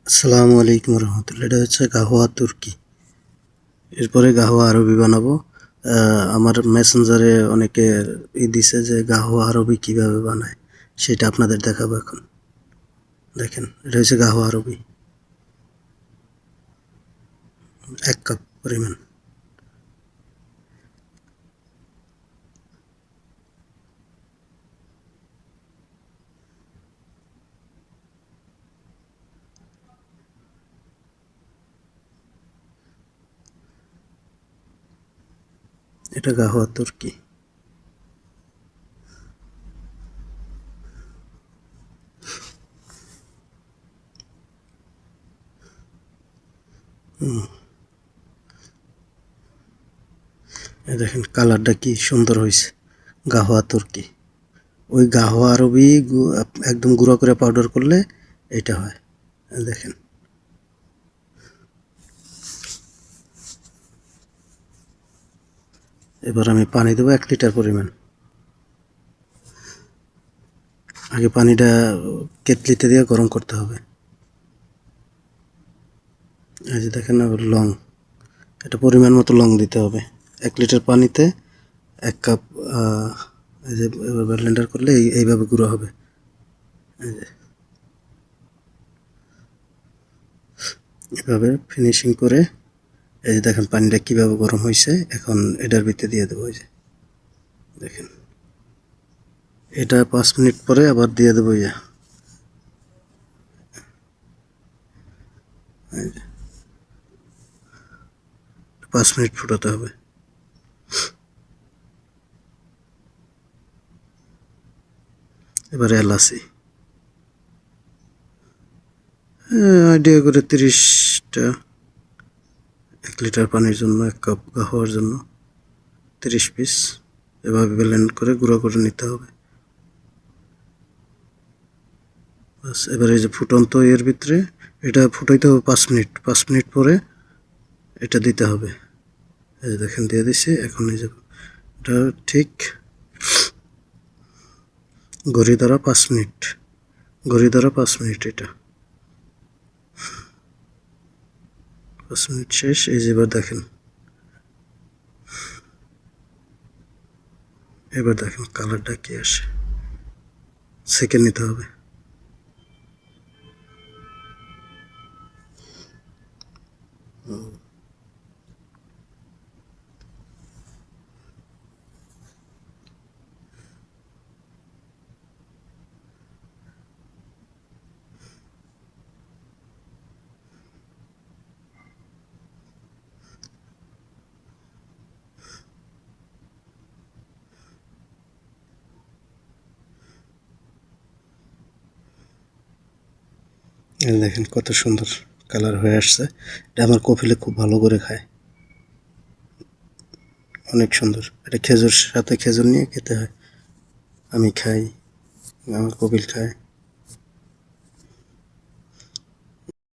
আসসালামু আলাইকুম রহমতুল্লাহ। এটা হচ্ছে গাহওয়া তুর্কি। এরপরে গাহওয়া আরবি বানাবো। আমার মেসেঞ্জারে অনেকে দিছে যে গাহওয়া আরবি কিভাবে বানায়, সেটা আপনাদের দেখাবো এখন। দেখেন, এটা হচ্ছে গাহওয়া আরবি, 1 কাপ পরিমাণ। এটা গাহওয়া তুর্কি। এই দেখেন কালারটা কি সুন্দর হয়েছে। গাহওয়া তুর্কি। ওই গাহওয়া আরবি একদম গুঁড়ো করে পাউডার করলে এটা হয়। দেখেন, এবার আমি পানি দেবো 1 লিটার পরিমাণ। আগে পানিটা কেটলিতে দিয়ে গরম করতে হবে। এই যে দেখেন, আবার লং, এটা পরিমাণ মতো লং দিতে হবে। 1 লিটার পানিতে 1 কাপ। এই যে এবার ব্লেন্ডার করলে এইভাবে গুঁড়ো হবে। এই যে এভাবে ফিনিশিং করে, এই যে দেখেন পানিটা কীভাবে গরম হয়েছে। এখন এটার ভিতরে দিয়ে দেবো। এই যে দেখেন, এটা 5 মিনিট পরে আবার দিয়ে দেবো। এই যে 5 মিনিট ফুটাতে হবে। এবার এলাচি আইডিয়া করে 30টা। 1 লিটার পানির জন্য 1 কাপ গাহওয়ার জন্য 30 পিস। এভাবে ব্লেন্ড করে গুঁড়ো করে নিতে হবে। বাস, এবার এই যে ফুটন্ত এর ভিতরে এটা ফুটাইতে হবে 5 মিনিট। 5 মিনিট পরে এটা দিতে হবে। এই যে দেখেন দিয়ে দিছি। এখন এই যে এটা ঠিক ঘড়ি ধরা 5 মিনিট। ঘড়ি ধরা 5 মিনিট। এটা 5 মিনিট শেষ। এই যে এবার দেখেন, এবার দেখেন কালারটা কি আসে। সেকে নিতে হবে। এই দেখেন কত সুন্দর কালার হয়ে আসছে। এটা আমার কপিলে খুব ভালো করে খায়, অনেক সুন্দর। এটা খেজুর সাথে খেজুর নিয়ে খেতে হয়। আমি খাই, আমার কপিল খায়।